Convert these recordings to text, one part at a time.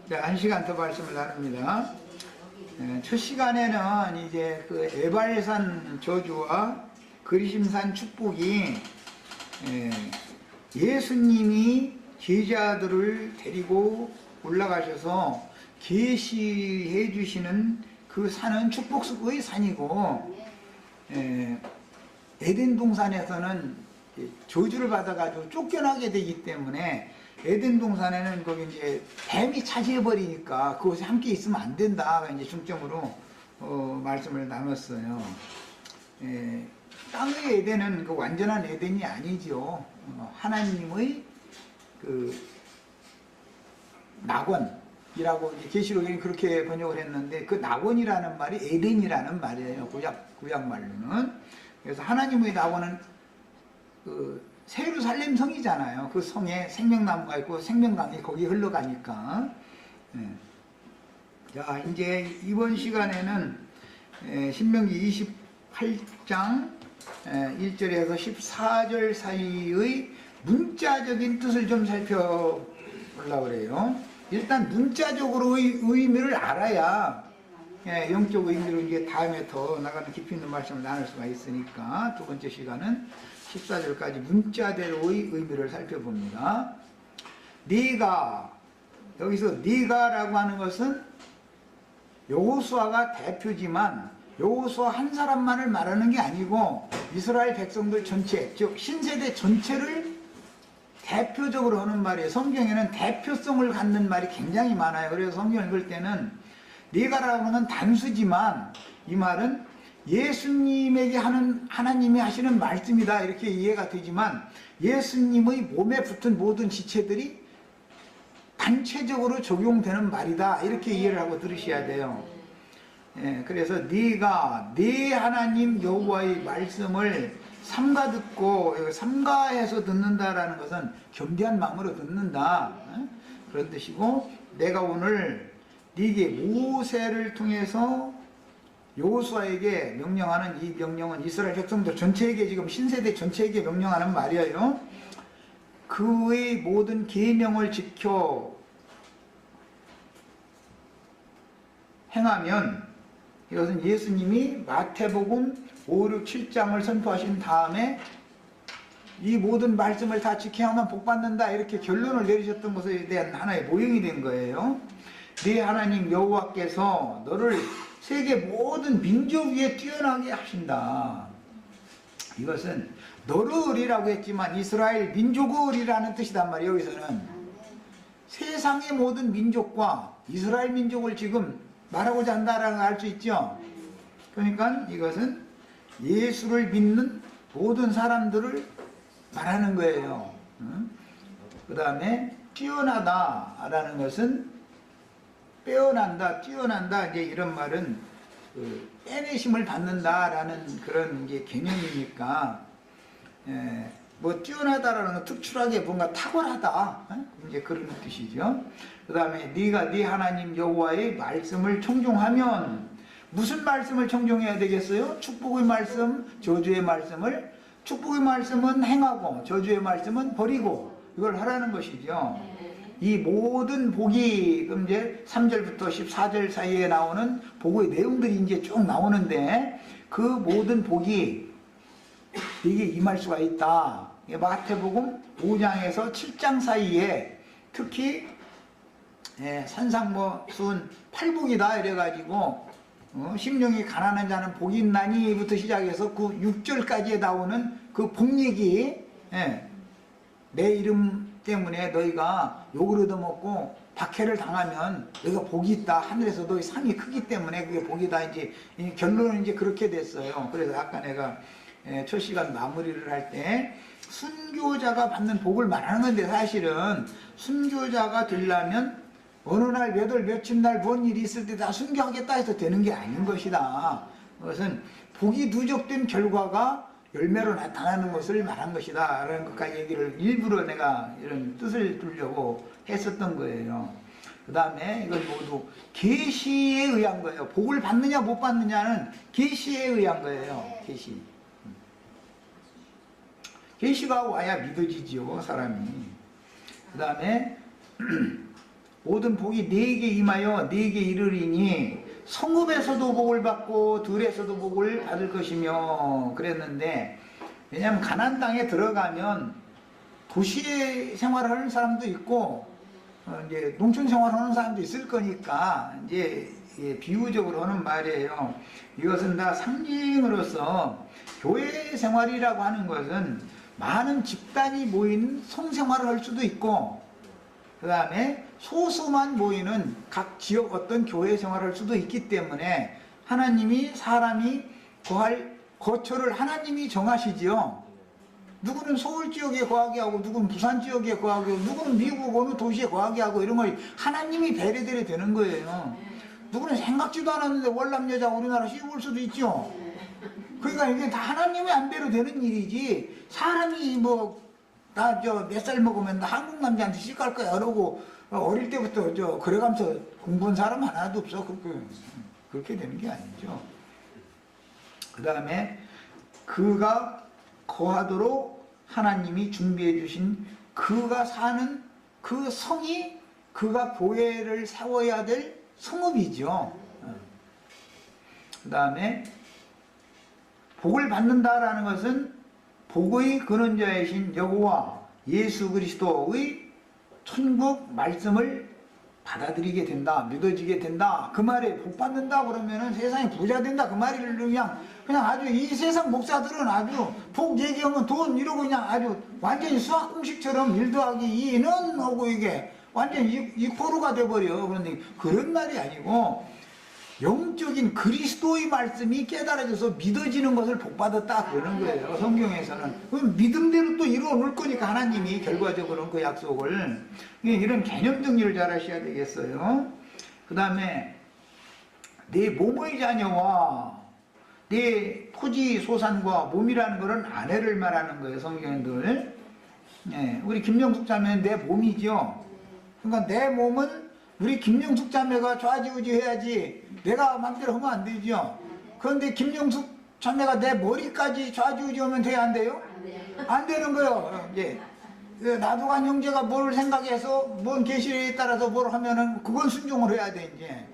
네, 1시간 더 말씀을 나눕니다. 첫 시간에는 이제 그 에발산 저주와 그리심산 축복이 예수님이 제자들을 데리고 올라가셔서 계시해 주시는 그 산은 축복의 산이고, 에덴 동산에서는 저주를 받아가지고 쫓겨나게 되기 때문에 에덴 동산에는 거기 이제 뱀이 차지해 버리니까 그곳에 함께 있으면 안 된다, 이제 중점으로 말씀을 나눴어요. 땅의 에덴은 그 완전한 에덴이 아니죠. 하나님의 그 낙원이라고 계시록에는 그렇게 번역을 했는데, 그 낙원이라는 말이 에덴이라는 말이에요. 구약 말로는. 그래서 하나님의 낙원은 그 예루살렘 성이잖아요. 그 성에 생명나무가 있고 생명강이 거기 흘러가니까. 자, 이제 이번 시간에는 신명기 28장 1절에서 14절 사이의 문자적인 뜻을 좀 살펴보려고 그래요. 일단 문자적으로의 의미를 알아야 영적 의미로 이제 다음에 더 나가는 깊이 있는 말씀을 나눌 수가 있으니까, 두 번째 시간은 14절까지 문자대로의 의미를 살펴봅니다. 네가, 여기서 네가라고 하는 것은 여호수아가 대표지만 여호수아 한 사람만을 말하는 게 아니고 이스라엘 백성들 전체, 즉 신세대 전체를 대표적으로 하는 말이에요. 성경에는 대표성을 갖는 말이 굉장히 많아요. 그래서 성경 읽을 때는 네가라고 하는 건 단수지만 이 말은 예수님에게 하는, 하나님이 하시는 말씀이다, 이렇게 이해가 되지만 예수님의 몸에 붙은 모든 지체들이 단체적으로 적용되는 말이다, 이렇게 이해를 하고 들으셔야 돼요. 그래서 네가 네 하나님 여호와의 말씀을 삼가 듣고, 삼가해서 듣는다라는 것은 겸비한 마음으로 듣는다, 그런 뜻이고, 내가 오늘 네게 모세를 통해서 여호수아에게 명령하는 이 명령은 이스라엘 백성들 전체에게, 지금 신세대 전체에게 명령하는 말이에요. 그의 모든 계명을 지켜 행하면, 이것은 예수님이 마태복음 5, 6, 7장을 선포하신 다음에 이 모든 말씀을 다 지켜야만 복받는다, 이렇게 결론을 내리셨던 것에 대한 하나의 모형이 된 거예요. 네 하나님 여호와께서 너를 세계 모든 민족 위에 뛰어나게 하신다. 이것은 너를이라고 했지만 이스라엘 민족을이라는 뜻이단 말이에요. 여기서는 세상의 모든 민족과 이스라엘 민족을 지금 말하고자 한다라는 걸 알 수 있죠. 그러니까 이것은 예수를 믿는 모든 사람들을 말하는 거예요. 그 다음에 뛰어나다라는 것은 빼어난다, 뛰어난다, 이제 이런 말은 그 빼내심을 받는다라는 그런 이제 개념이니까, 뭐 뛰어나다라는 건 특출하게 뭔가 탁월하다, 이제 그런 뜻이죠. 그 다음에 네가 네 하나님 여호와의 말씀을 청종하면, 무슨 말씀을 청종해야 되겠어요? 축복의 말씀, 저주의 말씀을. 축복의 말씀은 행하고 저주의 말씀은 버리고, 이걸 하라는 것이죠. 이 모든 복이, 그럼 이제 3절부터 14절 사이에 나오는 복의 내용들이 이제 쭉 나오는데, 그 모든 복이 이게 임할 수가 있다. 마태복음 5장에서 7장 사이에 특히 산상모순 8복이다 이래가지고 심령이 가난한 자는 복이 있나니부터 시작해서 그 6절까지에 나오는 그 복 얘기, 내 이름 때문에 너희가 욕을 얻어먹고 박해를 당하면 너희가 복이 있다, 하늘에서 너희 상이 크기 때문에 그게 복이다, 이제 결론은 이제 그렇게 됐어요. 그래서 아까 내가 첫 시간 마무리를 할 때 순교자가 받는 복을 말하는 건데, 사실은 순교자가 되려면 어느 날 몇 월 며칠 날 뭔 일이 있을 때 다 순교하겠다 해서 되는 게 아닌 것이다. 그것은 복이 누적된 결과가 열매로 나타나는 것을 말한 것이다 라는 것까지 얘기를 일부러 내가 이런 뜻을 두려고 했었던 거예요. 그 다음에 이건 모두 계시에 의한 거예요. 복을 받느냐 못 받느냐는 계시에 의한 거예요. 계시가 와야 믿어지지요, 사람이. 그 다음에 모든 복이 네게 임하여 네게 이르리니 성읍에서도 복을 받고 들에서도 복을 받을 것이며 그랬는데, 왜냐하면 가나안 땅에 들어가면 도시에 생활을 하는 사람도 있고 이제 농촌 생활하는 사람도 있을 거니까 이제 비유적으로 하는 말이에요. 이것은 다 상징으로서 교회 생활이라고 하는 것은 많은 집단이 모인 성생활을 할 수도 있고, 그 다음에 소수만 모이는 각 지역 어떤 교회 생활을 할 수도 있기 때문에 하나님이 사람이 거할 거처를 하나님이 정하시지요. 누구는 서울 지역에 거하게 하고, 누구는 부산 지역에 거하게 하고, 누구는 미국 어느 도시에 거하게 하고, 이런 걸 하나님이 배려대로 되는 거예요. 누구는 생각지도 않았는데 월남 여자 우리나라 시집 올 수도 있죠. 그러니까 이게 다 하나님의 안배로 되는 일이지, 사람이 뭐 나 몇 살 먹으면 나 한국 남자한테 시집 갈 거야 그러고 어릴 때부터 그래가면서 공부한 사람 하나도 없어. 그렇게 되는 게 아니죠. 그 다음에 그가 거하도록 하나님이 준비해 주신 그가 사는 그 성이 그가 교회를 세워야 될 성읍이죠. 그 다음에 복을 받는다라는 것은 복의 근원자이신 여호와 예수 그리스도의 천국 말씀을 받아들이게 된다, 믿어지게 된다. 그 말에 복 받는다 그러면은 세상에 부자 된다 그 말을 그냥 아주 이 세상 목사들은 아주 복 얘기하면 돈 이러고 그냥 아주 완전히 수학 공식처럼 1 더하기 2는 하고 이게 완전 이코르가 돼버려. 그런데 그런 말이 아니고 영적인 그리스도의 말씀이 깨달아져서 믿어지는 것을 복받았다 그러는 거예요. 성경에서는. 그럼 믿음대로 또 이루어 놓을 거니까 하나님이 결과적으로는 그 약속을. 이런 개념 정리를 잘 하셔야 되겠어요. 그 다음에 내 몸의 자녀와 내 토지 소산과 몸이라는 것은 아내를 말하는 거예요. 성경들. 우리 김영숙 자매는 내 몸이죠. 그러니까 내 몸은 우리 김영숙 자매가 좌지우지 해야지 내가 맘대로 하면 안 되죠. 그런데 김영숙 자매가 내 머리까지 좌지우지 하면 돼야 안 돼요? 안 되는 거예요. 이제 나도간 형제가 뭘 생각해서 뭔 계시에 따라서 뭘 하면은 그건 순종을 해야 돼 이제.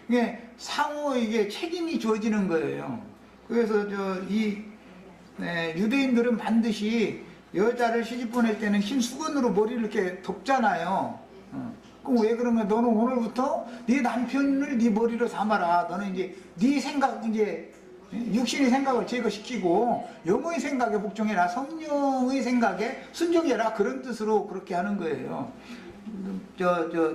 이게 상호 이게 책임이 주어지는 거예요. 그래서 유대인들은 반드시 여자를 시집 보낼 때는 흰 수건으로 머리를 이렇게 덮잖아요. 그럼 왜 그러면 너는 오늘부터 네 남편을 네 머리로 삼아라. 너는 이제 네 생각 이제 육신의 생각을 제거시키고 영의 생각에 복종해라. 성령의 생각에 순종해라. 그런 뜻으로 그렇게 하는 거예요.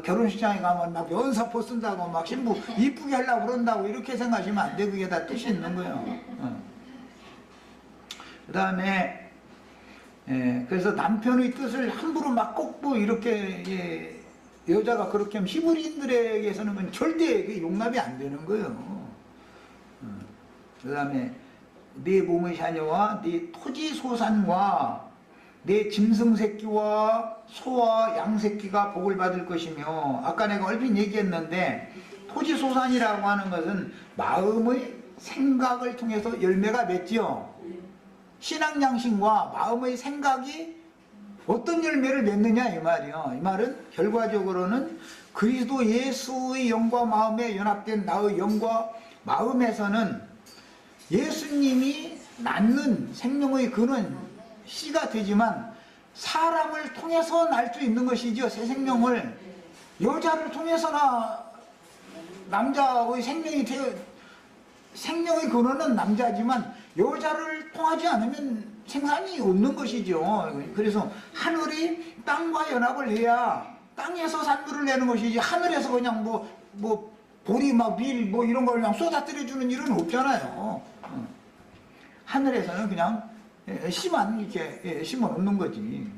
결혼식장에 가면 막 연사포 쓴다고 막 신부 이쁘게 하려고 그런다고 이렇게 생각하시면 안 돼. 그게 다 뜻이 있는 거예요. 그 다음에 그래서 남편의 뜻을 함부로 막 꺾고 이렇게 여자가 그렇게 하면 히브리인들에게서는 그건 절대 용납이 안 되는 거예요. 그 다음에 네 몸의 자녀와 네 토지 소산과 내 짐승 새끼와 소와 양 새끼가 복을 받을 것이며, 아까 내가 얼핏 얘기했는데 토지 소산이라고 하는 것은 마음의 생각을 통해서 열매가 맺지요. 신앙 양심과 마음의 생각이 어떤 열매를 맺느냐 이 말이요. 이 말은 결과적으로는 그리스도 예수의 영과 마음에 연합된 나의 영과 마음에서는 예수님이 낳는 생명의 근원 씨가 되지만 사람을 통해서 날 수 있는 것이죠. 새 생명을. 여자를 통해서나 남자의 생명의 근원은 남자지만 여자를 통하지 않으면 생산이 없는 것이죠. 그래서 하늘이 땅과 연합을 해야 땅에서 산물을 내는 것이지, 하늘에서 그냥 뭐 보리 막 밀 뭐 이런 걸 그냥 쏟아뜨려 주는 일은 없잖아요. 하늘에서는 그냥 씨만 이렇게 심어 놓는 거지.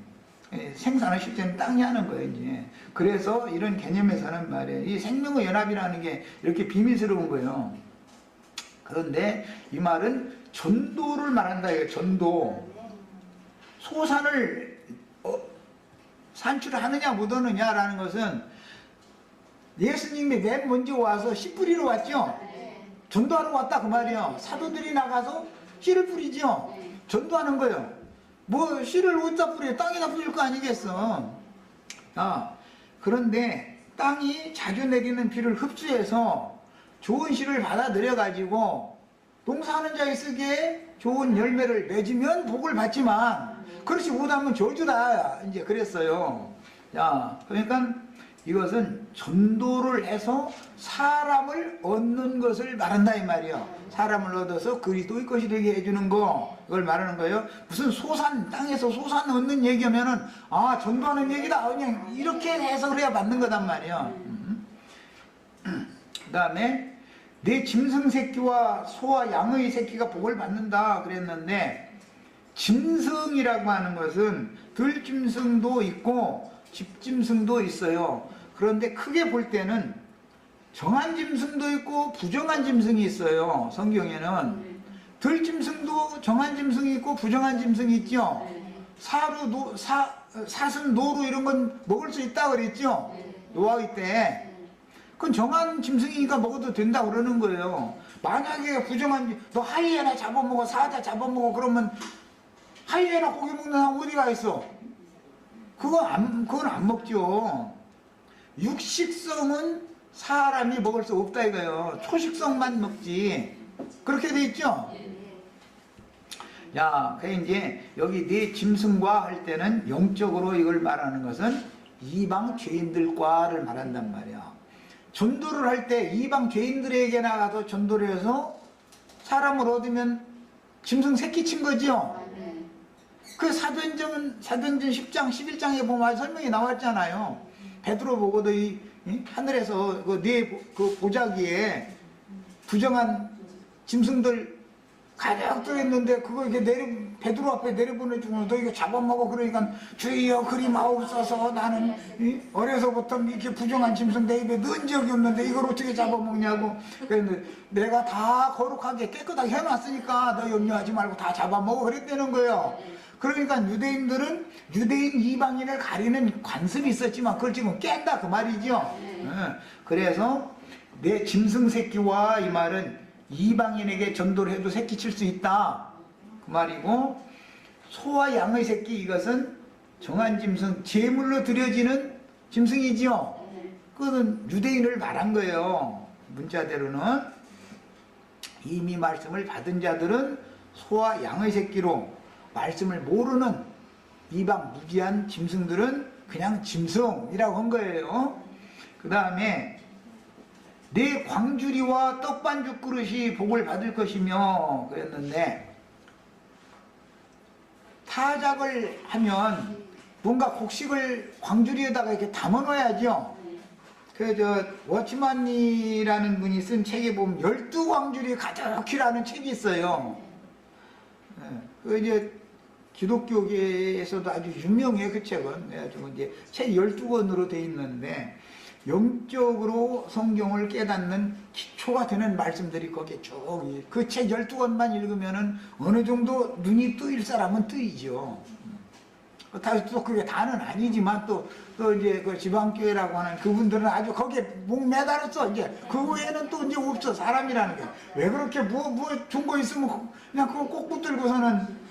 생산을 실제는 땅이 하는 거예요, 이제. 그래서 이런 개념에서는 말이에요. 이 생명의 연합이라는 게 이렇게 비밀스러운 거예요. 그런데 이 말은 전도를 말한다, 이거 전도. 소산을 산출하느냐 못 하느냐라는 것은 예수님이 맨 먼저 와서 씨 뿌리러 왔죠. 전도하러 왔다 그 말이에요. 사도들이 나가서 씨를 뿌리죠. 전도하는 거예요. 뭐 씨를 어디다 뿌려? 땅에다 뿌릴 거 아니겠어. 그런데 땅이 자주 내리는 비를 흡수해서 좋은 씨를 받아들여 가지고 농사하는 자에 쓰기에 좋은 열매를 맺으면 복을 받지만 그렇지 못하면 저주다 이제 그랬어요. 자, 그러니까 이것은 전도를 해서 사람을 얻는 것을 말한다 이 말이요. 사람을 얻어서 그리스도의 것이 되게 해주는 거, 이걸 말하는 거예요. 무슨 소산, 땅에서 소산 얻는 얘기하면은 아 전도하는 얘기다 그냥 이렇게 해석을 해야 맞는 거단 말이요. 그 다음에 내 짐승 새끼와 소와 양의 새끼가 복을 받는다 그랬는데, 짐승이라고 하는 것은 들짐승도 있고 집짐승도 있어요. 그런데 크게 볼 때는 정한 짐승도 있고 부정한 짐승이 있어요. 성경에는 들짐승도 정한 짐승이 있고 부정한 짐승이 있죠. 사루, 사슴, 노루 이런 건 먹을 수 있다 그랬죠. 노아기 때. 그건 정한 짐승이니까 먹어도 된다 그러는 거예요. 만약에 부정한, 너 하이에나 잡아먹어, 사자 잡아먹어 그러면 하이에나 고기 먹는 사람 어디가 있어? 그건 안 먹죠. 육식성은 사람이 먹을 수 없다 이거예요. 초식성만 먹지. 그렇게 돼 있죠? 야, 그 이제 여기 네 짐승과 할 때는 영적으로 이걸 말하는 것은 이방 죄인들과를 말한단 말이야. 전도를 할 때 이방 죄인들에게 나가서 전도를 해서 사람을 얻으면 짐승 새끼 친 거죠. 그 사도행전 10장 11장에 보면 설명이 나왔잖아요. 베드로 보고도 이 하늘에서 그 보자기에 부정한 짐승들 가득 들어있는데 그거 이렇게 베드로 앞에 내려보내주면 너 이거 잡아먹어 그러니까 주여 그리마옵소서 나는 어려서부터 이렇게 부정한 짐승 내 입에 넣은 적이 없는데 이걸 어떻게 잡아먹냐고. 그랬는데 내가 다 거룩하게 깨끗하게 해놨으니까 너 염려하지 말고 다 잡아먹어 그랬다는 거예요. 그러니까 유대인들은 유대인 이방인을 가리는 관습이 있었지만 그걸 지금 깬다 그 말이죠. 그래서 내 짐승 새끼와 이 말은 이방인에게 전도를 해도 새끼 칠 수 있다 그 말이고, 소와 양의 새끼 이것은 정한 짐승, 제물로 드려지는 짐승이지요. 그것은 유대인을 말한 거예요. 문자대로는 이미 말씀을 받은 자들은 소와 양의 새끼로, 말씀을 모르는 이방 무지한 짐승들은 그냥 짐승이라고 한 거예요. 그 다음에 내 광주리와 떡반죽 그릇이 복을 받을 것이며 그랬는데, 타작을 하면 뭔가 곡식을 광주리에다가 이렇게 담아 놓아야죠. 워치만이라는 분이 쓴 책에 보면 12광주리 가득히라는 책이 있어요. 그 이제 기독교계에서도 아주 유명해 그 책은. 그래가지고 이제 책 12권으로 돼 있는데 영적으로 성경을 깨닫는 기초가 되는 말씀들이 거기에 쭉, 그 책 12권만 읽으면은 어느 정도 눈이 뜨일 사람은 뜨이죠. 또 그게 다는 아니지만 또 이제 그 지방교회라고 하는 그분들은 아주 거기에 목 매달았어. 이제 그 외에는 또 이제 없어. 사람이라는 게. 왜 그렇게 뭐 준 거 있으면 그냥 그거 꼭 붙들고서는,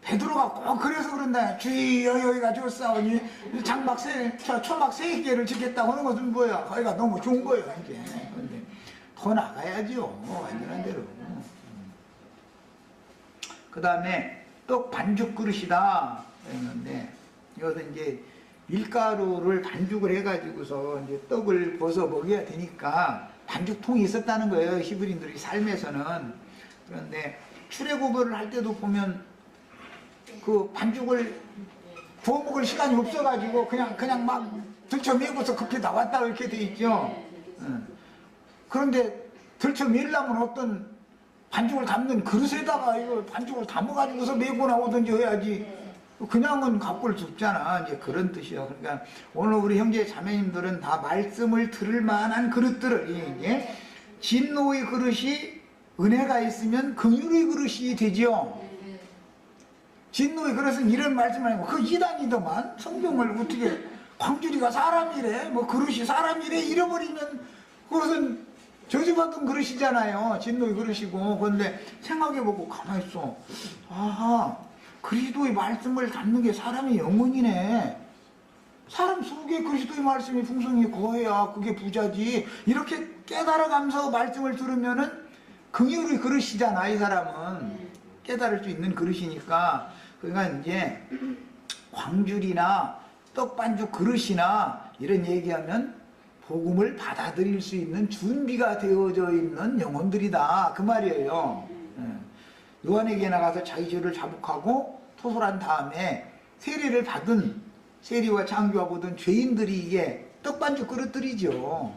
베드로가 꼭 그래서 그런다. 주여 여기가 좋사오니 초막 세 개를 짓겠다고 하는 것은 뭐야? 거기가 너무 좋은 거예요 이제. 근데 더 나가야죠. 완전한 대로. 그 다음에 떡 반죽 그릇이다 했는데, 이것은 이제 밀가루를 반죽을 해가지고서 이제 떡을 벗어 먹여야 되니까 반죽통이 있었다는 거예요, 히브리인들의 삶에서는. 그런데 출애굽을 할 때도 보면 그 반죽을 구워 먹을 시간이 없어가지고 그냥 막 들쳐매고서 급히 나왔다 이렇게 돼 있죠. 그런데 들쳐매려면 어떤 반죽을 담는 그릇에다가 이거 반죽을 담아가지고서 메고 나오든지 해야지, 그냥은 갖고 올 수 없잖아. 이제 그런 뜻이요. 그러니까 오늘 우리 형제 자매님들은 다 말씀을 들을 만한 그릇들을, 이게 진노의 그릇이 은혜가 있으면 긍휼의 그릇이 되죠. 진노의 그릇은 이런 말씀 아니고 그 이단이더만 성경을 어떻게 광주리가 사람이래, 뭐 그릇이 사람이래 잃어버리면 그것은 저주받은 그릇이잖아요. 진노의 그릇이고. 그런데 생각해보고 가만히 있어. 아하, 그리스도의 말씀을 담는 게 사람의 영혼이네. 사람 속에 그리스도의 말씀이 풍성히 거해야 그게 부자지. 이렇게 깨달아가면서 말씀을 들으면은 긍휼히 그릇이잖아. 이 사람은 깨달을 수 있는 그릇이니까. 그러니까 이제 광줄이나 떡반죽 그릇이나 이런 얘기하면 복음을 받아들일 수 있는 준비가 되어져 있는 영혼들이다 그 말이에요. 요한에게 나가서 자기 죄를 자복하고 토설한 다음에 세례를 받은 세리와 장교와 보던 죄인들이 이게 떡반죽 그릇들이죠.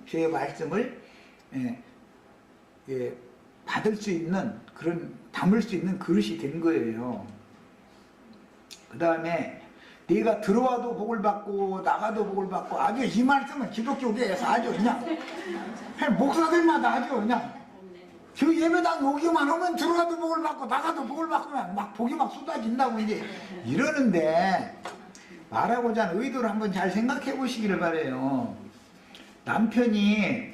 죄의 말씀을 받을 수 있는 그런 담을 수 있는 그릇이 된 거예요. 그 다음에 네가 들어와도 복을 받고 나가도 복을 받고 아주 이 말씀은 기독교계에서 아주 그냥 목사들마다 아주 그냥 저 예배당 오기만 하면 들어와도 복을 받고 나가도 복을 받고 막 복이 막 쏟아진다고 이제 이러는데 말하고자 하는 의도를 한번 잘 생각해 보시기를 바래요. 남편이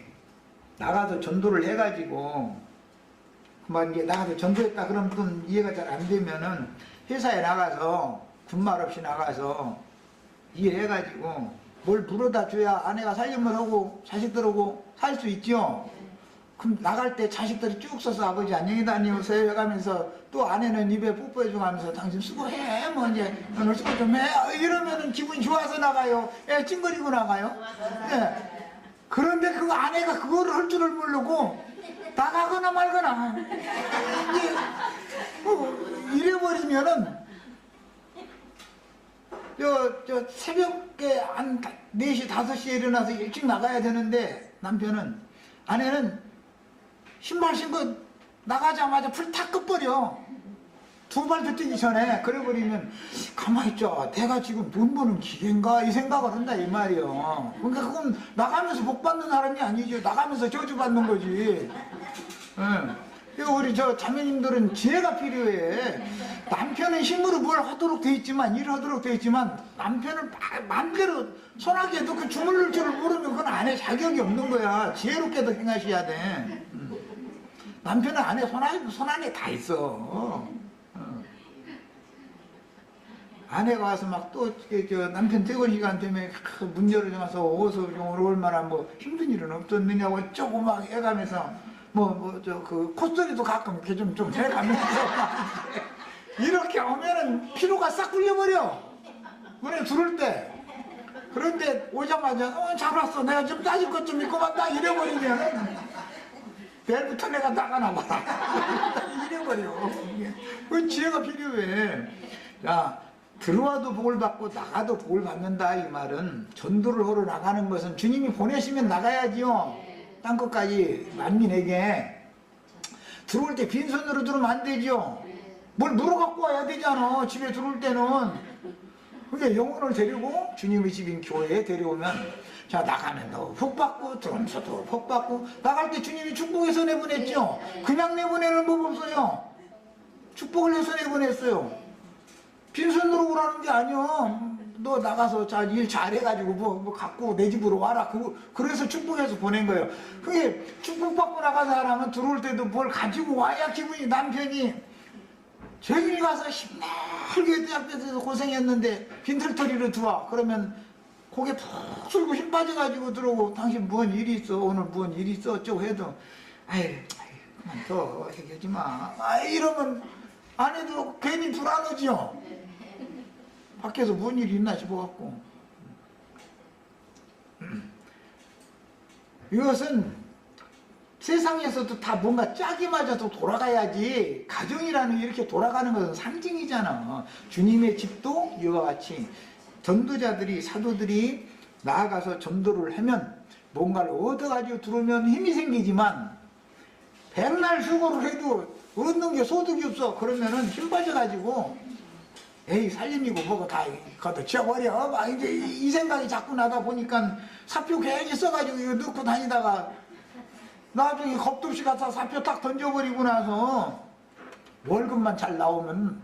나가서 전도를 해가지고 그만 이제 나가서 전도했다 그러면 또 이해가 잘 안 되면은 회사에 나가서 군말 없이 나가서 일해가지고 뭘 물어다 줘야 아내가 살림을 하고 자식들하고 살 수 있죠. 그럼 나갈 때 자식들이 쭉 서서 아버지 안녕히 다녀오세요 해가면서 또 아내는 입에 뽀뽀해주고 하면서 당신 수고해 뭐 이제 오늘 수고 좀 해 이러면은 기분이 좋아서 나가요. 찡거리고 나가요. 그런데 그 아내가 그거를 할 줄을 모르고 나가거나 말거나 이래버리면은 저 새벽에 한 4시, 5시에 일어나서 일찍 나가야 되는데 남편은 아내는 신발 신고 나가자마자 불 탁 꺼버려. 2발도 뛰기 전에. 그래버리면 가만히 있자. 내가 지금 돈 버는 기계인가 이 생각을 한다 이 말이에요. 그러니까 그건 나가면서 복 받는 사람이 아니죠. 나가면서 저주 받는 거지. 우리 저 자매님들은 지혜가 필요해. 남편은 힘으로 뭘 하도록 돼 있지만 일을 하도록 돼 있지만 남편은 마음대로 손아귀에도 그 주물를 줄을 모르면 그건 아내 자격이 없는 거야. 지혜롭게도 행하셔야 돼. 남편은 아내 손 안에 다 있어. 아내가 와서 막 또 남편 퇴근 시간 되면 문 열어줘서 어서 오늘 얼마나 뭐 힘든 일은 없었느냐고 조금 막 해가면서 그 콧소리도 가끔 이렇게 좀 해가면서 이렇게 오면은 피로가 싹 풀려버려. 문에 들어올 때. 그런데 오자마자 잘 왔어. 내가 좀 따질 것 좀 있고 만다 이래버리면 내일부터 내가 나가나 봐라. 이래버려. 그 지혜가 필요해. 자, 들어와도 복을 받고 나가도 복을 받는다 이 말은 전도를 하러 나가는 것은 주님이 보내시면 나가야지요. 땅끝까지 만민에게. 들어올 때 빈손으로 들어오면 안 되죠. 뭘 물어갖고 와야 되잖아. 집에 들어올 때는. 그게 영혼을 데리고 주님의 집인 교회에 데려오면 자 나가면 복 받고 들어오면서도 복 받고 나갈 때 주님이 축복해서 내보냈죠. 그냥 내보내는 법 없어요. 축복을 해서 내보냈어요. 빈손으로 오라는 게 아니야. 너 나가서 자 일 잘해가지고 뭐 갖고 내 집으로 와라. 그래서 축복해서 보낸 거예요. 그게 축복받고 나간 사람은 들어올 때도 뭘 가지고 와야 기분이 남편이 저기 가서 힘들게 대학교에서 고생했는데 빈털터리로 들어와. 그러면 고개 푹 숙이고 힘 빠져가지고 들어오고 당신 무슨 일이 있어? 오늘 무슨 일이 있어? 어쩌고 해도 아이 그만 둬 얘기하지 마. 이러면 아내도 괜히 불안하지요. 밖에서 무슨 일이 있나 싶어갖고. 이것은 세상에서도 다 뭔가 짝이 맞아서 돌아가야지. 가정이라는 게 이렇게 돌아가는 것은 상징이잖아. 주님의 집도 이와 같이 전도자들이 사도들이 나아가서 전도를 하면 뭔가를 얻어가지고 들어오면 힘이 생기지만 백날 수고를 해도 얻는 게 소득이 없어. 그러면은 힘 빠져가지고 에이 살림이고 뭐고 다 걷어치워버려. 막 이제 이 생각이 자꾸 나다 보니까 사표 괜히 써가지고 이거 넣고 다니다가 나중에 겁도 없이 가서 사표 딱 던져버리고 나서 월급만 잘 나오면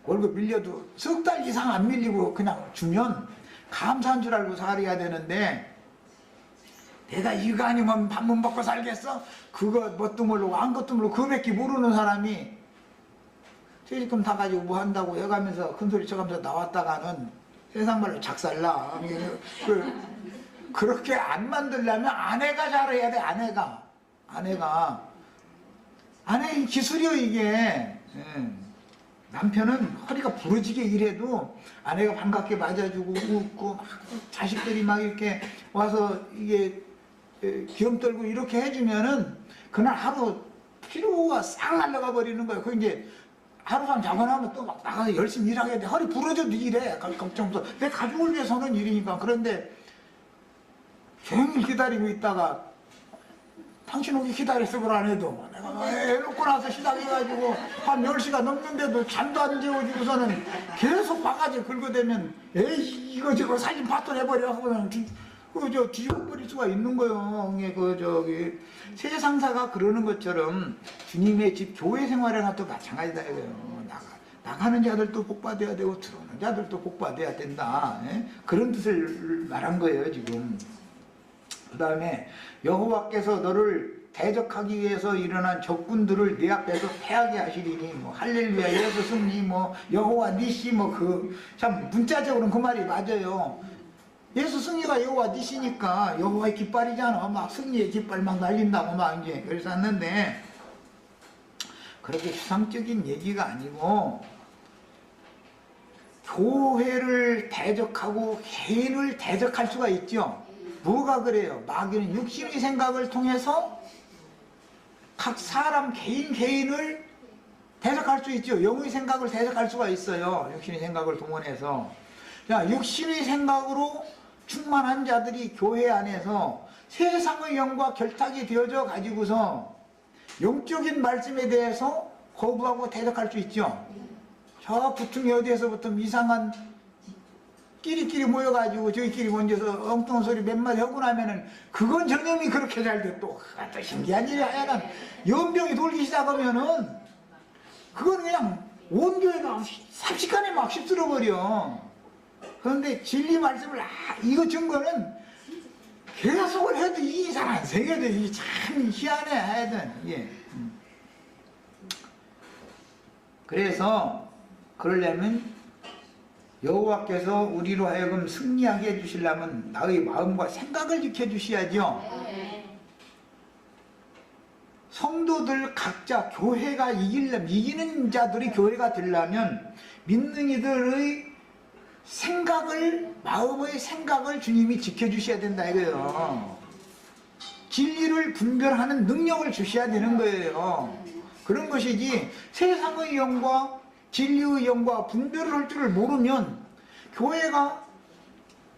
월급 밀려도 석 달 이상 안 밀리고 그냥 주면 감사한 줄 알고 살아야 되는데 내가 이거 아니면 밥 못 먹고 살겠어? 그거 뭣도 모르고 아무것도 모르고 그밖에 모르는 사람이 퇴직금 다 가지고 뭐 한다고 해가면서 큰소리 쳐가면서 나왔다가는 세상 말로 작살나. 그렇게 안 만들려면 아내가 잘해야 돼. 아내가 아내의 기술이요 이게. 예. 남편은 허리가 부러지게 일해도 아내가 반갑게 맞아주고 웃고 막 자식들이 막 이렇게 와서 이게 귀염 떨고 이렇게 해주면은 그날 하루 피로가 싹 날라가 버리는 거예요. 그 이제 하루만 자고 나면 또 막 나가서 열심히 일하게 돼. 허리 부러져도 일해. 걱정 없어. 내 가족을 위해서는 일이니까. 그런데 종일 기다리고 있다가 당신 오기 기다렸어 그걸 안 해도 내가 애 놓고 나서 시작해가지고 한 10시가 넘는데도 잠도 안 재워주고서는 계속 바가지 긁어대면 에이 이거 저거 사진 파토 내버려 하고는 그저 뒤집어버릴 수가 있는 거예요. 그 저기 세상사가 그러는 것처럼 주님의 집 교회 생활이나 또 마찬가지다 이거예요. 나가는 자들도 복받아야 되고 들어오는 자들도 복받아야 된다. 예? 그런 뜻을 말한 거예요 지금. 그 다음에 여호와께서 너를 대적하기 위해서 일어난 적군들을 네 앞에서 패하게 하시리니 뭐 할렐루야 예수 승리 뭐 여호와 니시 뭐 그 참 문자적으로는 그 말이 맞아요. 예수 승리가 여호와 니시니까 여호와의 깃발이잖아. 막 승리의 깃발 막 날린다고 막 이제 그래서 했는데 그렇게 추상적인 얘기가 아니고 교회를 대적하고 개인을 대적할 수가 있죠. 뭐가 그래요? 마귀는 육신의 생각을 통해서 각 사람 개인을 대적할 수 있죠. 영의 생각을 대적할 수가 있어요. 육신의 생각을 동원해서. 자, 육신의 생각으로 충만한 자들이 교회 안에서 세상의 영과 결탁이 되어져 가지고서 영적인 말씀에 대해서 거부하고 대적할 수 있죠. 저 부퉁이 어디에서부터 이상한 끼리끼리 모여가지고 저희끼리 먼저서 엉뚱한 소리 몇 마디 하고 나면은 그건 전염이 그렇게 잘 돼. 또 신기한 일이 하여간 연병이 돌기 시작하면은 그건 그냥 온 교회가 삽시간에 막 휩쓸어 버려. 그런데 진리 말씀을 이거 증거는 계속을 해도 이게 잘 안 새겨져. 이게 참 희한해 하여튼. 예. 그래서 그러려면 여호와께서 우리로 하여금 승리하게 해주시려면 나의 마음과 생각을 지켜주셔야죠. 성도들 각자 교회가 이기는 자들이 교회가 되려면 믿는 이들의 생각을 마음의 생각을 주님이 지켜주셔야 된다 이거예요. 진리를 분별하는 능력을 주셔야 되는 거예요. 그런 것이지 세상의 영과 진리의 영과 분별을 할 줄을 모르면 교회가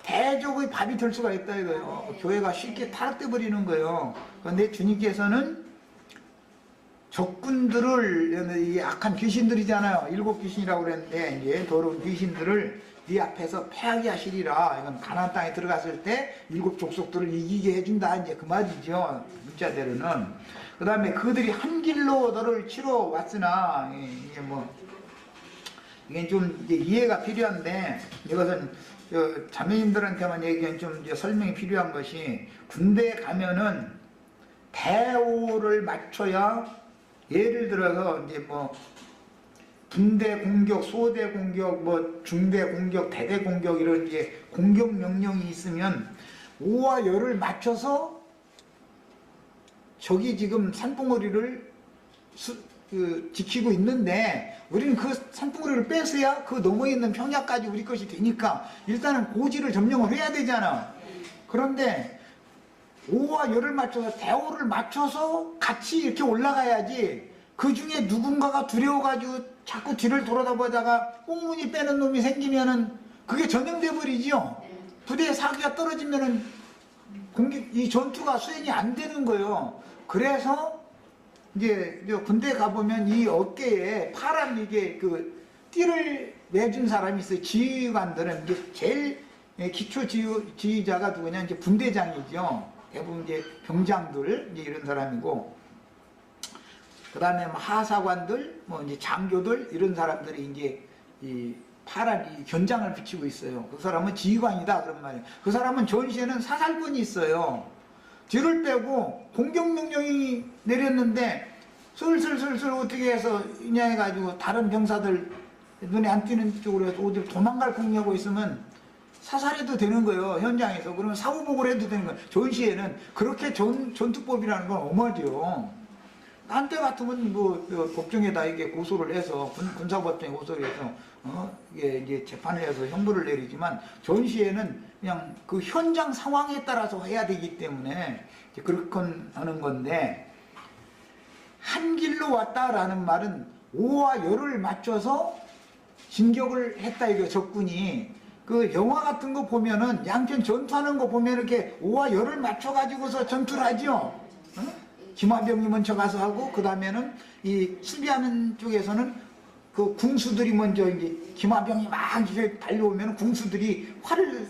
대적의 밥이 될 수가 있다 이거예요. 교회가 쉽게 타락돼 버리는 거예요. 그런데 주님께서는 적군들을, 이 악한 귀신들이잖아요. 7 귀신이라고 그랬는데 이제 더러운 귀신들을 네 앞에서 패하게 하시리라. 이건 가나안 땅에 들어갔을 때 7 족속들을 이기게 해준다 이제 그 말이죠. 문자대로는. 그 다음에 그들이 한 길로 너를 치러 왔으나 이게 뭐 이게 좀 이제 이해가 필요한데 이것은 자매님들한테만 얘기한 좀 이제 설명이 필요한 것이 군대에 가면은 대오를 맞춰야 예를 들어서 이제 뭐 분대 공격, 소대 공격, 뭐 중대 공격, 대대 공격 이런 이제 공격 명령이 있으면 오와 열을 맞춰서 저기 지금 산봉우리를 지키고 있는데 우리는 그 산봉우리를 뺏어야 그 너머에 있는 평야까지 우리 것이 되니까 일단은 고지를 점령을 해야 되잖아. 그런데 오와 열을 맞춰서 대오를 맞춰서 같이 이렇게 올라가야지 그 중에 누군가가 두려워가지고 자꾸 뒤를 돌아다보다가 꽁무니 빼는 놈이 생기면은 그게 전염돼 버리죠. 부대에 사기가 떨어지면은 이 전투가 수행이 안 되는 거예요. 그래서 이제 군대 가보면 이 어깨에 파란 이게 그 띠를 내준 사람이 있어요. 지휘관들은 이제 제일 기초 지휘자가 누구냐 이제 분대장이죠. 대부분 이제 병장들 이제 이런 사람이고, 그 다음에 뭐 하사관들, 뭐 이제 장교들 이런 사람들이 이제 이 파란 이 견장을 비치고 있어요. 그 사람은 지휘관이다 그런 말이에요. 그 사람은 전시에는 사살권이 있어요. 뒤를 빼고 공격 명령이 내렸는데 슬슬슬슬 어떻게 해서 이냐 해가지고 다른 병사들 눈에 안 띄는 쪽으로 해서 어딜 도망갈 공격하고 있으면 사살해도 되는 거예요. 현장에서. 그러면 사후복을 해도 되는 거예요. 전시에는 그렇게 전투법이라는 건 엄하죠. 딴 때 같으면 뭐 법정에다 이게 고소를 해서 군사법정에 고소를 해서 이게 이제 재판을 해서 형벌을 내리지만 전시에는 그냥 그 현장 상황에 따라서 해야 되기 때문에 그렇게 하는 건데, 한 길로 왔다라는 말은 오와 열을 맞춰서 진격을 했다 이거 적군이. 그 영화 같은 거 보면은 양편 전투하는 거 보면 이렇게 오와 열을 맞춰 가지고서 전투를 하죠. 김화병이 먼저 가서 하고, 그 다음에는 이 수비하는 쪽에서는 그 궁수들이 먼저 이제 김화병이 막 이렇게 달려오면 궁수들이 활을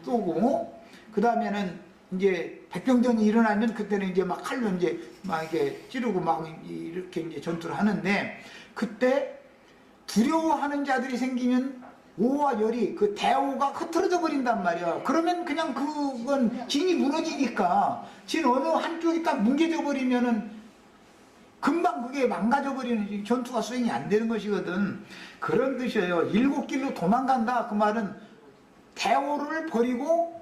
쏘고, 그 다음에는 이제 백병전이 일어나면 그때는 이제 막 칼로 이제 막 이렇게 찌르고 막 이렇게 이제 전투를 하는데, 그때 두려워하는 자들이 생기면 오와 열이 그 대오가 흐트러져 버린단 말이야. 그러면 그냥 그건 진이 무너지니까, 진 어느 한쪽이 딱 뭉개져 버리면은 금방 그게 망가져 버리는, 전투가 수행이 안 되는 것이거든. 그런 뜻이에요. 일곱 길로 도망간다 그 말은 대오를 버리고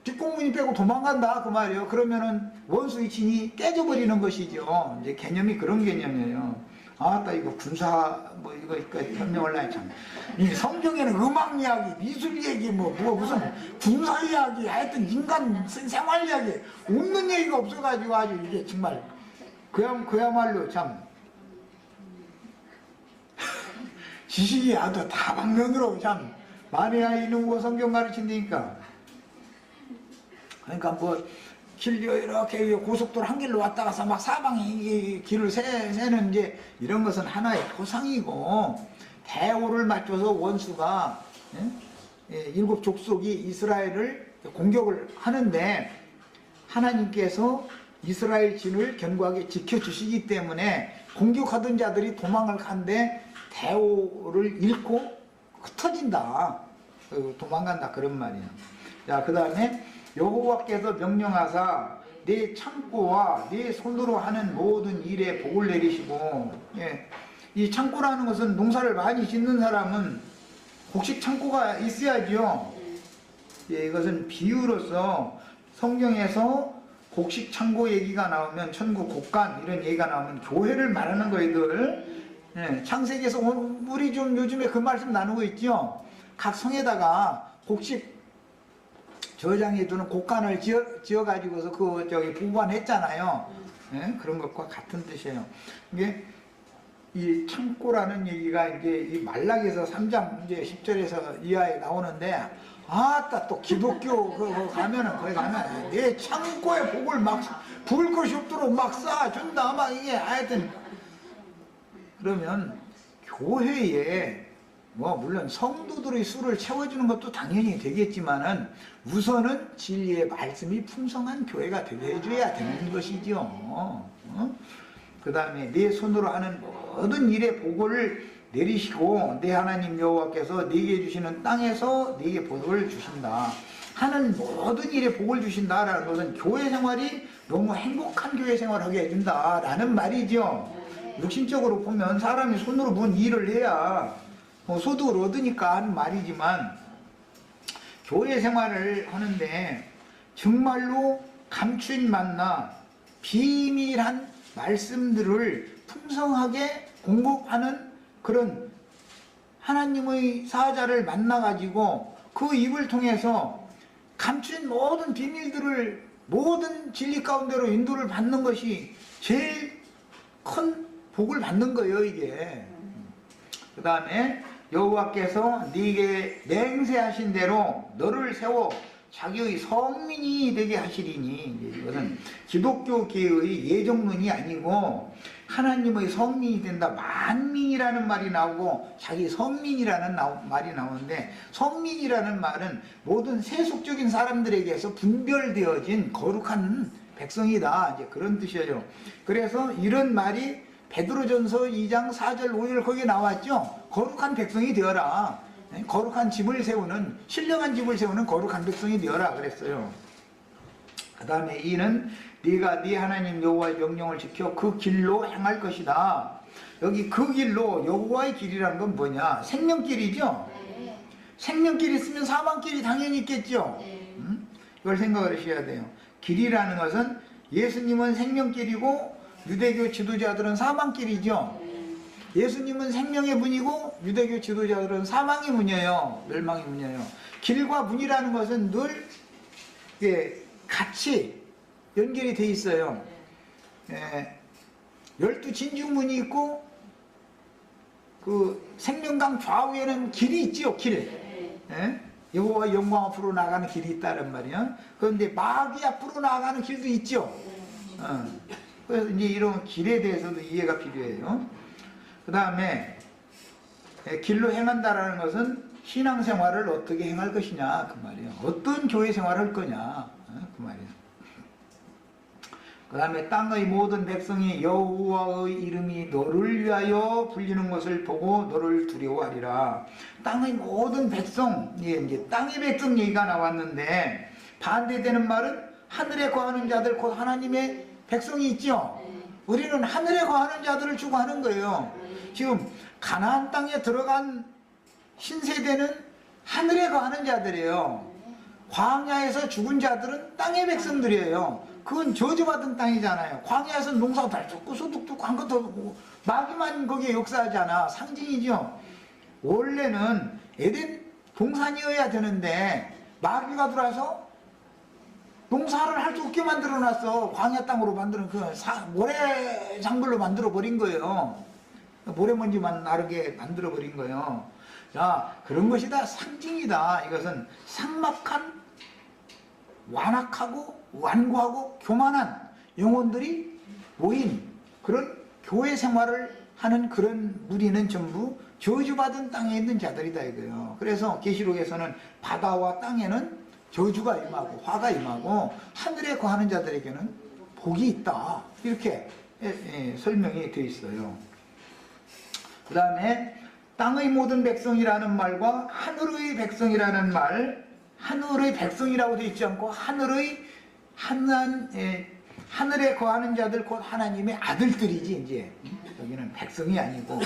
뒷공문이 빼고 도망간다 그 말이에요. 그러면은 원수의 진이 깨져 버리는 것이죠. 이제 개념이 그런 개념이에요. 아따 이거 군사 뭐 이거 설명을 하니 참, 이 성경에는 음악 이야기, 미술 얘기 뭐 무슨 군사 이야기, 하여튼 인간 생활 이야기 없는 얘기가 없어가지고 아주 이게 정말 그야말로 참 지식이 아주 다방면으로 참 만에 있는 거 성경 가르친다니까. 그러니까 뭐 길 이렇게 고속도로 한 길로 왔다 가서 막 사방에 길을 세는 이제 이런 것은 하나의 포상이고, 대오를 맞춰서 원수가 일곱 족속이 이스라엘을 공격을 하는데, 하나님께서 이스라엘 진을 견고하게 지켜주시기 때문에 공격하던 자들이 도망을 간데 대오를 잃고 흩어진다, 도망간다 그런 말이에요. 자, 그 다음에 여호와께서 명령하사 내 창고와 내 손으로 하는 모든 일에 복을 내리시고, 이 창고라는 것은 농사를 많이 짓는 사람은 곡식 창고가 있어야죠. 이것은 비유로서 성경에서 곡식 창고 얘기가 나오면, 천국 곡간 이런 얘기가 나오면 교회를 말하는 거이들. 창세기에서 우리 좀 요즘에 그 말씀 나누고 있죠. 각 성에다가 곡식 저장해 두는 곡간을 지어 가지고서 그 저기 보관했잖아요. 그런 것과 같은 뜻이에요. 이게 이 창고라는 얘기가 이제 이 말라기에서 3장 이제 10절에서 이하에 나오는데, 아따 또 기독교 그 가면은 거기 가면 내 창고에 복을 막 부을 것이 없도록 막 쌓아준다 막 이게 하여튼. 그러면 교회에 뭐 물론 성도들의 수를 채워주는 것도 당연히 되겠지만은 우선은 진리의 말씀이 풍성한 교회가 되게 해줘야 되는 것이죠. 그 다음에 내 손으로 하는 모든 일에 복을 내리시고 내 하나님 여호와께서 네게 주시는 땅에서 네게 복을 주신다. 하는 모든 일에 복을 주신다라는 것은 교회 생활이 너무 행복한 교회 생활을 하게 해준다라는 말이죠. 육신적으로 보면 사람이 손으로 뭔 일을 해야 소득을 얻으니까 하는 말이지만, 교회 생활을 하는데 정말로 감추인 만나 비밀한 말씀들을 풍성하게 공급하는 그런 하나님의 사자를 만나가지고 그 입을 통해서 감추인 모든 비밀들을 모든 진리 가운데로 인도를 받는 것이 제일 큰 복을 받는 거예요, 이게. 그 다음에 여호와께서 네게 맹세하신 대로 너를 세워 자기의 성민이 되게 하시리니, 이것은 기독교계의 예정론이 아니고 하나님의 성민이 된다, 만민이라는 말이 나오고 자기 성민이라는 말이 나오는데, 성민이라는 말은 모든 세속적인 사람들에게서 분별되어진 거룩한 백성이다, 이제 그런 뜻이에요. 그래서 이런 말이 베드로전서 2장 4절 5절 거기에 나왔죠. 거룩한 백성이 되어라. 거룩한 집을 세우는, 신령한 집을 세우는 거룩한 백성이 되어라 그랬어요. 그 다음에 이는 네가 네 하나님 여호와의 명령을 지켜 그 길로 행할 것이다. 여기 그 길로, 여호와의 길이라는 건 뭐냐? 생명길이죠. 생명길 있으면 사망길이 당연히 있겠죠. 이걸 생각을 하셔야 돼요. 길이라는 것은 예수님은 생명길이고 유대교 지도자들은 사망길이죠. 예수님은 생명의 문이고 유대교 지도자들은 사망의 문이에요. 멸망의 문이에요. 길과 문이라는 것은 늘 같이 연결이 돼 있어요. 12진주문이 있고 그 생명강 좌우에는 길이 있지요. 길. 여호와 영광 앞으로 나가는 길이 있다는 말이야. 그런데 마귀 앞으로 나가는 길도 있죠. 그래서 이제 이런 길에 대해서도 이해가 필요해요. 그 다음에 길로 행한다라는 것은 신앙생활을 어떻게 행할 것이냐 그 말이에요. 어떤 교회 생활을 할 거냐 그 말이에요. 그 다음에 땅의 모든 백성이 여호와의 이름이 너를 위하여 불리는 것을 보고 너를 두려워하리라. 땅의 모든 백성, 이제 땅의 백성 얘기가 나왔는데 반대되는 말은 하늘에 거하는 자들 곧 하나님의 백성이 있죠. 우리는 하늘에 거하는 자들을 추구하는 거예요. 지금 가나안 땅에 들어간 신세대는 하늘에 거하는 자들이에요. 광야에서 죽은 자들은 땅의 백성들이에요. 그건 저주받은 땅이잖아요. 광야에서 농사도 잘 죽고 소득 듣고 한 것도 없고 마귀만 거기에 역사하잖아. 상징이죠. 원래는 에덴 동산이어야 되는데 마귀가 들어와서 농사를 할 수 없게 만들어놨어. 광야 땅으로 만드는 그 모래장물로 만들어버린 거예요. 모래먼지만 나르게 만들어버린 거예요. 자, 그런 것이 다 상징이다. 이것은 삭막한 완악하고 완고하고 교만한 영혼들이 모인 그런 교회 생활을 하는 그런 무리는 전부 저주받은 땅에 있는 자들이다 이거예요. 그래서 계시록에서는 바다와 땅에는 저주가 임하고 화가 임하고 하늘에 거하는 자들에게는 복이 있다. 이렇게 설명이 되어 있어요. 그 다음에 땅의 모든 백성이라는 말과 하늘의 백성이라는 말, 하늘의 백성이라고 되어 있지 않고 하늘에 거하는 자들 곧 하나님의 아들들이지. 이제 여기는 백성이 아니고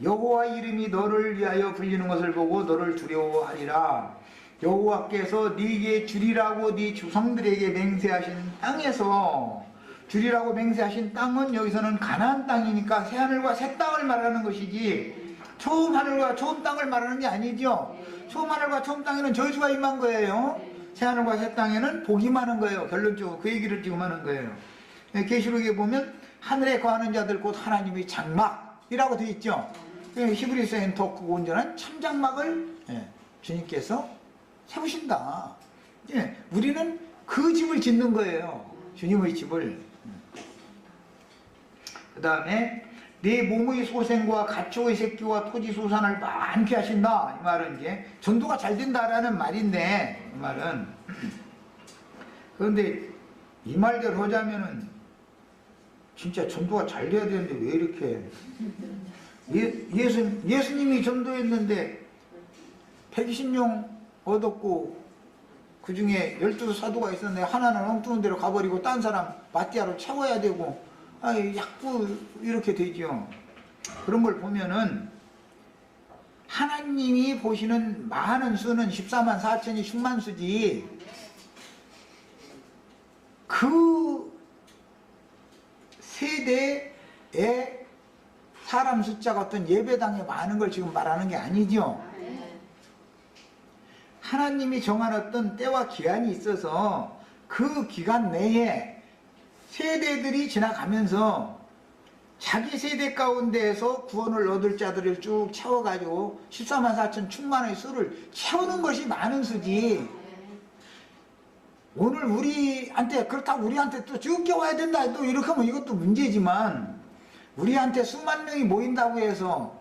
여호와 이름이 너를 위하여 불리는 것을 보고 너를 두려워하리라. 여호와께서 네게 주리라고 네 조상들에게 맹세하신 땅에서, 주리라고 맹세하신 땅은 여기서는 가나안 땅이니까 새하늘과 새 땅을 말하는 것이지 처음 하늘과 처음 땅을 말하는 게 아니죠. 처음 하늘과 처음 땅에는 저주가 임한 거예요. 새하늘과 새 땅에는 복이 임하는 거예요. 결론적으로 그 얘기를 지금 하는 거예요. 계시록에 보면 하늘에 거하는 자들 곧 하나님의 장막이라고 되어 있죠. 히브리서엔 더 크고 온전한 참장막을 주님께서 세우신다. 우리는 그 집을 짓는 거예요. 주님의 집을. 그 다음에 내 몸의 소생과 가축의 새끼와 토지 소산을 많게 하신다. 이 말은 이제 전도가 잘 된다라는 말인데, 이 말은 그런데 이 말대로 하자면은 진짜 전도가 잘 돼야 되는데 왜 이렇게 예수님이 전도했는데 120명 얻었고 그 중에 12사도가 있었는데 하나는 엉뚱한 데로 가버리고 딴 사람 마띠아로 채워야 되고 자꾸 이렇게 되죠. 그런 걸 보면은 하나님이 보시는 많은 수는 14만 4천이 충만수지 그 세대의 사람 숫자가 어떤 예배당에 많은 걸 지금 말하는 게 아니죠. 하나님이 정한 어떤 때와 기한이 있어서 그 기간 내에 세대들이 지나가면서 자기 세대 가운데에서 구원을 얻을 자들을 쭉 채워가지고 14만 4천 충만의 수를 채우는 것이 많은 수지. 오늘 우리한테 그렇다고 우리한테 또 적게 와야 된다 또 이렇게 하면 이것도 문제지만 우리한테 수만 명이 모인다고 해서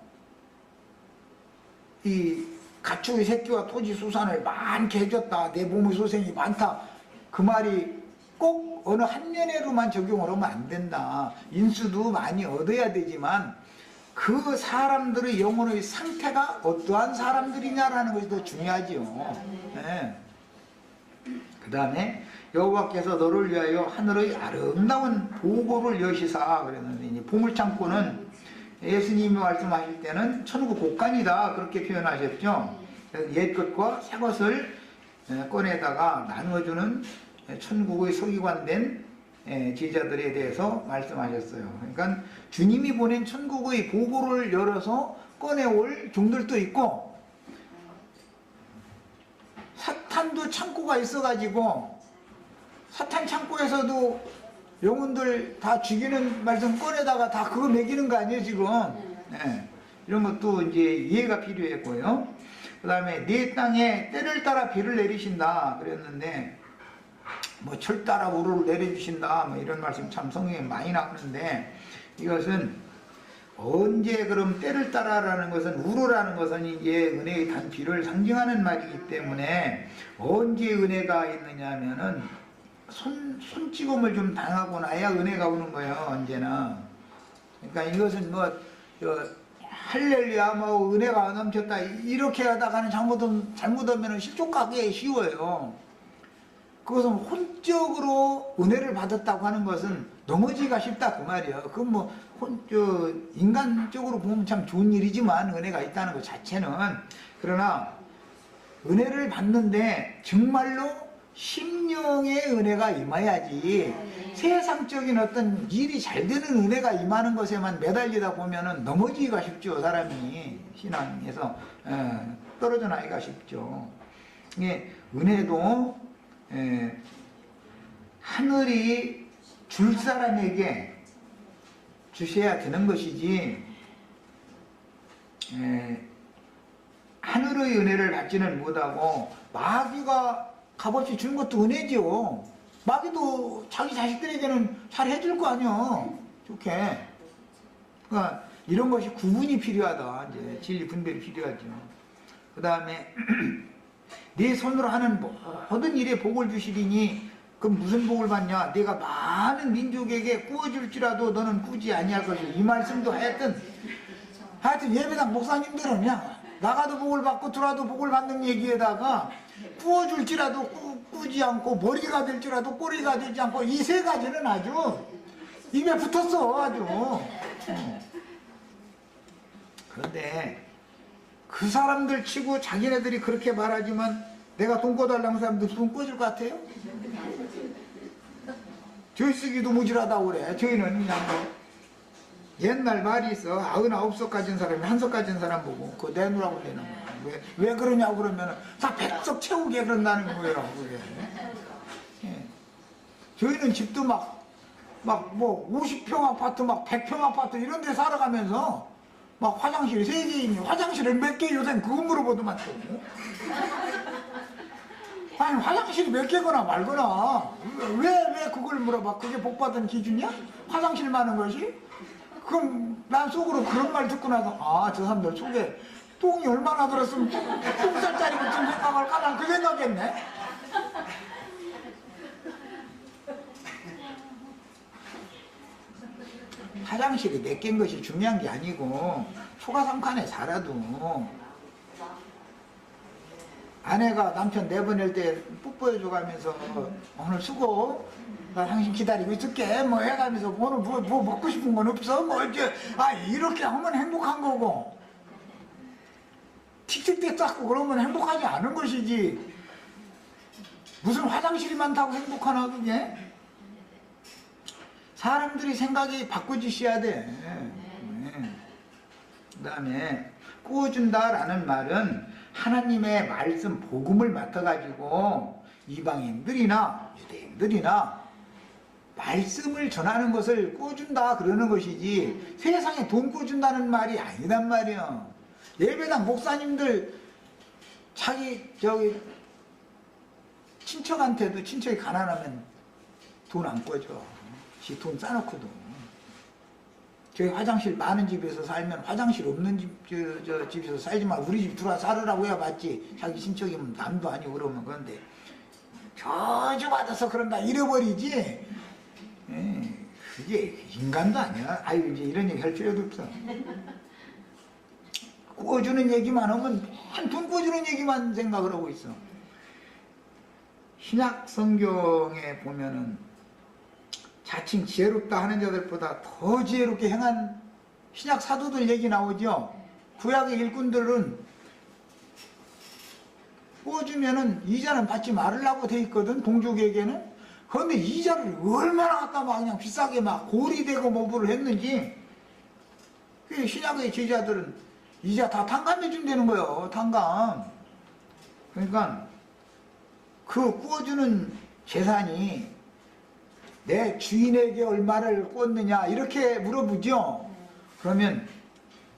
이 가축의 새끼와 토지 수산을 많게 해줬다, 내 몸의 소생이 많다, 그 말이 꼭 어느 한 면으로만 적용을 하면 안 된다. 인수도 많이 얻어야 되지만 그 사람들의 영혼의 상태가 어떠한 사람들이냐라는 것이 더 중요하지요. 그 다음에 여호와께서 너를 위하여 하늘의 아름다운 보고를 여시사 그랬는데, 이제 보물창고는 예수님이 말씀하실 때는 천국 곳간이다 그렇게 표현하셨죠. 옛 것과 새 것을 꺼내다가 나누어주는 천국의 서기관된 제자들에 대해서 말씀하셨어요. 그러니까 주님이 보낸 천국의 보고를 열어서 꺼내올 종들도 있고, 사탄도 창고가 있어가지고 사탄 창고에서도 영혼들 다 죽이는 말씀 꺼내다가 다 그거 먹이는 거 아니에요 지금. 이런 것도 이제 이해가 필요했고요. 그 다음에 네 땅에 때를 따라 비를 내리신다 그랬는데, 뭐 철 따라 우루를 내려주신다 뭐 이런 말씀 참 성경에 많이 나오는데, 이것은 언제 그럼 때를 따라라는 것은, 우루라는 것은 이제 은혜의 단비를 상징하는 말이기 때문에 언제 은혜가 있느냐 하면은 손찌검을 좀 당하고 나야 은혜가 오는 거예요, 언제나. 그러니까 이것은 뭐 할렐루야 뭐 은혜가 넘쳤다 이렇게 하다가는 잘못하면 실족하기 쉬워요. 그것은 혼적으로 은혜를 받았다고 하는 것은 넘어지기가 쉽다 그 말이에요. 그건 뭐 인간적으로 보면 참 좋은 일이지만 은혜가 있다는 것 자체는. 그러나 은혜를 받는데 정말로 심령의 은혜가 임해야지, 세상적인 어떤 일이 잘 되는 은혜가 임하는 것에만 매달리다 보면은 넘어지기가 쉽죠. 사람이 신앙에서 떨어져 나기가 쉽죠. 이게 은혜도 하늘이 줄 사람에게 주셔야 되는 것이지, 하늘의 은혜를 받지는 못하고 마귀가 값없이 준 것도 은혜지요. 마귀도 자기 자식들에게는 잘 해줄 거 아니야, 좋게. 그러니까 이런 것이 구분이 필요하다. 이제 진리 분별이 필요하죠. 그 다음에 네 손으로 하는 모든 일에 복을 주시리니, 그럼 무슨 복을 받냐? 네가 많은 민족에게 구워줄지라도 너는 꾸지 아니하거든. 이 말씀도 하여튼 예배당 목사님들은 그냥 나가도 복을 받고 들어와도 복을 받는 얘기에다가 구워줄지라도 꾸지 않고, 머리가 될지라도 꼬리가 되지 않고, 이 세 가지는 아주 입에 붙었어 아주. 그런데 그 사람들 치고 자기네들이 그렇게 말하지만 내가 돈 꿔달라는 사람들 돈 꿔줄 것 같아요? 저희 쓰기도 무질하다고 그래. 저희는 그냥 뭐 옛날 말이 있어. 99석 가진 사람이 1석 가진 사람 보고 그거 내놓으라고 되는 거야. 왜 그러냐고 그러면 다 100석 채우게 그런다는 거예요. 그게. 저희는 집도 막 뭐 50평 아파트, 막 100평 아파트 이런 데 살아가면서 막 화장실 3개 있니? 화장실을 몇 개? 요새 그거 물어보더만 또. 아니 화장실이 몇 개거나 말거나 왜 그걸 물어봐? 그게 복받은 기준이야? 화장실 많은 것이? 그럼 난 속으로 그런 말 듣고 나서 저 사람들 속에 똥이 얼마나 들었으면 똥살짜리 같은 생각을 까난 그 생각했네. 화장실이 몇 개인 것이 중요한 게 아니고, 초가삼칸에 살아도 아내가 남편 내보낼 때 뽀뽀해줘 가면서 오늘 수고, 나 당신 기다리고 있을게 뭐 해가면서 오늘 뭐 먹고 싶은 건 없어? 뭐 이렇게 이렇게 하면 행복한 거고, 틱틱대 쌓고 그러면 행복하지 않은 것이지, 무슨 화장실이 많다고 행복하나 그게? 사람들이 생각이 바꿔주셔야 돼. 그 다음에 구워준다라는 말은 하나님의 말씀 복음을 맡아가지고 이방인들이나 유대인들이나 말씀을 전하는 것을 구워준다 그러는 것이지, 세상에 돈 구워준다는 말이 아니란 말이야. 예배당 목사님들 자기 친척한테도, 친척이 가난하면 돈 안 꿔줘. 지 돈 싸놓고도. 저희 화장실 많은 집에서 살면 화장실 없는 집에서 살지 마. 우리 집 들어와 살으라고 해야 맞지. 자기 친척이면 남도 아니고 그러면. 그런데 저주받아서 그런다 잃어버리지. 그게 인간도 아니야. 아유 이제 이런 얘기 할 필요도 없어. 구워주는 얘기만 하면 돈 구워주는 얘기만 생각을 하고 있어. 신약 성경에 보면은 자칭 지혜롭다 하는 자들보다 더 지혜롭게 행한 신약 사도들 얘기 나오죠. 구약의 일꾼들은 구워주면은 이자는 받지 말으려고 돼 있거든, 동족에게는. 그런데 이자를 얼마나 갖다 막 그냥 비싸게 막 고리대고 뭐를 했는지, 그 신약의 제자들은 이자 다 탕감해 준다는 거예요. 탕감. 그러니까 그 구워주는 재산이 내 주인에게 얼마를 구웠느냐 이렇게 물어보죠. 그러면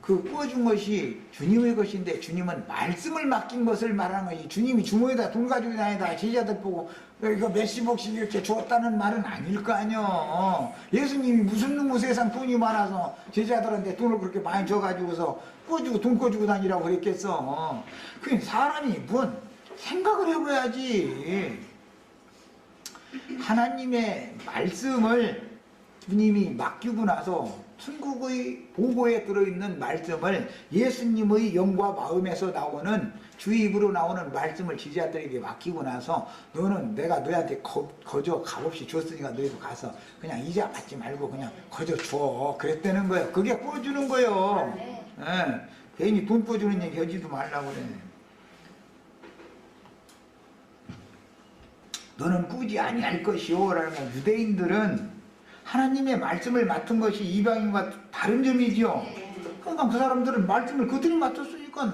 그 구워준 것이 주님의 것인데 주님은 말씀을 맡긴 것을 말하는 거지. 주님이 주머니에다 돈 가지고 다니다 제자들 보고 이거 몇십억씩 이렇게 주었다는 말은 아닐 거 아니요. 예수님이 무슨 놈의 세상 돈이 많아서 제자들한테 돈을 그렇게 많이 줘가지고서 구워주고 돈 꿔주고 다니라고 그랬겠어. 그 사람이 뭔 생각을 해봐야지. 하나님의 말씀을 주님이 맡기고 나서 천국의 보고에 들어있는 말씀을 예수님의 영과 마음에서 나오는 주 입으로 나오는 말씀을 제자들에게 맡기고 나서 너는 내가 너희한테 거저 값없이 줬으니까 너희도 가서 그냥 이자 받지 말고 그냥 거저 줘. 그랬다는 거예요. 그게 꾸어주는 거예요. 예. 괜히 돈 꾸어주는 얘기 하지도 말라고 그래. 너는 꾸지 아니할 것이오 라는 거. 유대인들은 하나님의 말씀을 맡은 것이 이방인과 다른 점이지요. 그러니까 그 사람들은 말씀을 그들이 맡았으니까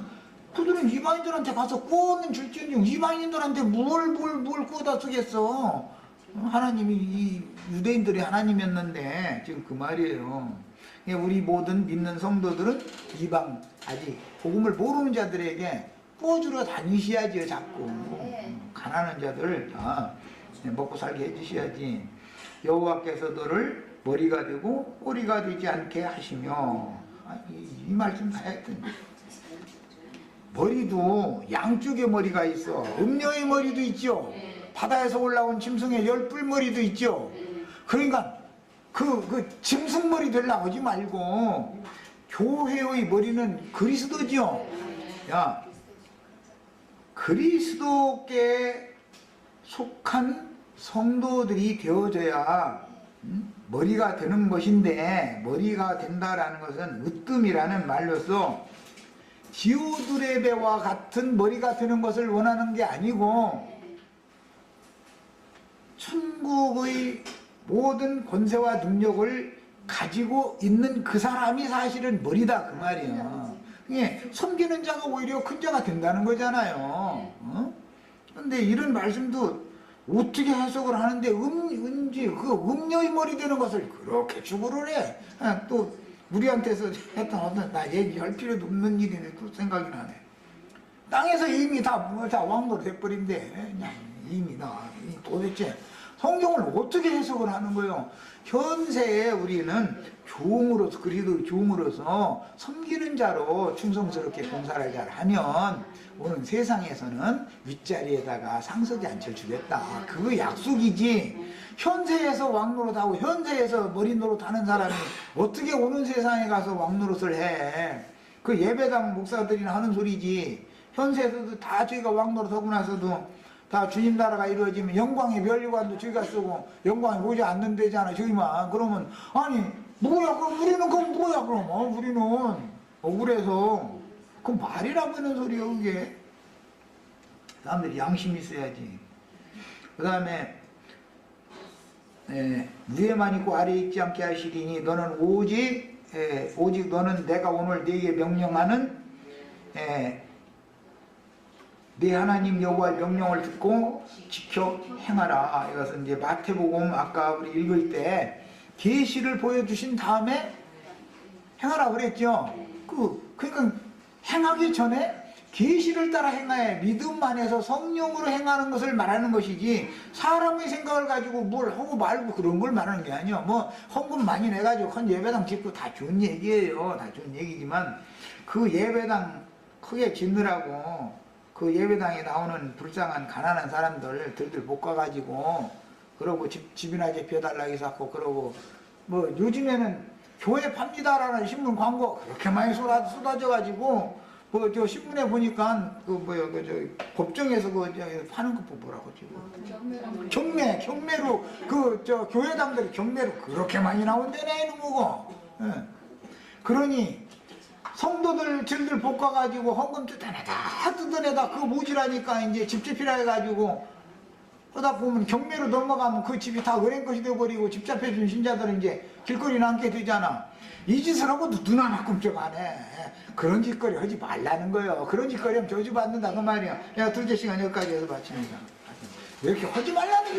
그들은 이방인들한테 가서 구원은 줄지언정 이방인들한테 뭘 구워다 쓰겠어. 하나님이 이 유대인들이 하나님이었는데 지금 그 말이에요. 우리 모든 믿는 성도들은 이방 아직 복음을 모르는 자들에게 구워주러 다니셔야지요. 자꾸 가난한 자들 다 먹고 살게 해주셔야지. 여호와께서 너를 머리가 되고 꼬리가 되지 않게 하시며. 이 말씀 다 했더니 머리도 양쪽에 머리가 있어. 음녀의 머리도 있죠. 바다에서 올라온 짐승의 열뿔머리도 있죠. 그러니까 그 짐승머리 되려고 하지 말고 교회의 머리는 그리스도죠. 야, 그리스도께 속한 성도들이 되어져야 머리가 되는 것인데, 머리가 된다라는 것은 으뜸이라는 말로서 디오드레베와 같은 머리가 되는 것을 원하는 게 아니고 천국의 모든 권세와 능력을 가지고 있는 그 사람이 사실은 머리다 그 말이에요. 섬기는 자가 오히려 큰 자가 된다는 거잖아요. 그런데 이런 말씀도 어떻게 해석을 하는데 음녀의 머리 되는 것을 그렇게 죽으를 해. 또 우리한테서 했던 나 얘기할 필요도 없는 일이네. 또 생각이 나네. 땅에서 이미 다 왕노로 돼버린데 그냥 이미 도대체 성경을 어떻게 해석을 하는 거예요? 현세에 우리는 종으로서, 그리도 종으로서 섬기는 자로 충성스럽게 봉사를 잘 하면 오는 세상에서는 윗자리에다가 상석이 앉혀주겠다. 그거 약속이지. 현세에서 왕노릇하고 현세에서 머리노릇하는 사람이 어떻게 오는 세상에 가서 왕노릇을 해. 그 예배당 목사들이나 하는 소리지. 현세에서도 다 저희가 왕노릇하고 나서도 다 주님 나라가 이루어지면 영광의 면류관도 저희가 쓰고 영광이 오지 않는 데잖아 저희만. 그러면 아니 뭐야 그럼 우리는 그럼 뭐야 그럼 우리는 억울해서 그 말이라고 하는 소리야 그게. 사람들이 양심이 있어야지. 그 다음에 위에만 있고 아래에 있지 않게 하시리니 너는 오직 너는 내가 오늘 네게 명령하는 네 하나님 여호와의 명령을 듣고 지켜 행하라. 이것은 이제 마태복음 아까 우리 읽을 때 계시를 보여주신 다음에 행하라 그랬죠. 그러니까 행하기 전에 계시를 따라 행하여 믿음 안에서 성령으로 행하는 것을 말하는 것이지 사람의 생각을 가지고 뭘 하고 말고 그런 걸 말하는 게 아니에요. 뭐 헌금 많이 내가지고 큰 예배당 짓고 다 좋은 얘기예요. 다 좋은 얘기지만 그 예배당 크게 짓느라고 그 예배당에 나오는 불쌍한 가난한 사람들 들들 못 가가지고 그러고 집이나 제펴달라고 해서 그러고 뭐 요즘에는 교회 팝니다라는 신문 광고 그렇게 많이 쏟아져가지고 뭐 저 신문에 보니까 법정에서 파는 거 뭐라고 지금 경매로 교회당들이 경매로 그렇게 많이 나온다네 이놈 뭐고. 그러니 성도들 들들 볶아가지고 헌금 뜯어내다 그거 모지라니까 이제 집집이라 해가지고 그러다 보면 경매로 넘어가면 그 집이 다 은행 것이 되어버리고 집 잡혀준 신자들은 이제 길거리 남게 되잖아. 이 짓을 하고 눈 하나 끔찍 안 해. 그런 짓거리 하지 말라는 거예요. 그런 짓거리 하면 저주받는다 그 말이야. 내가 둘째 시간 여기까지 해서 마칩니다. 왜 이렇게 하지 말라는 거야.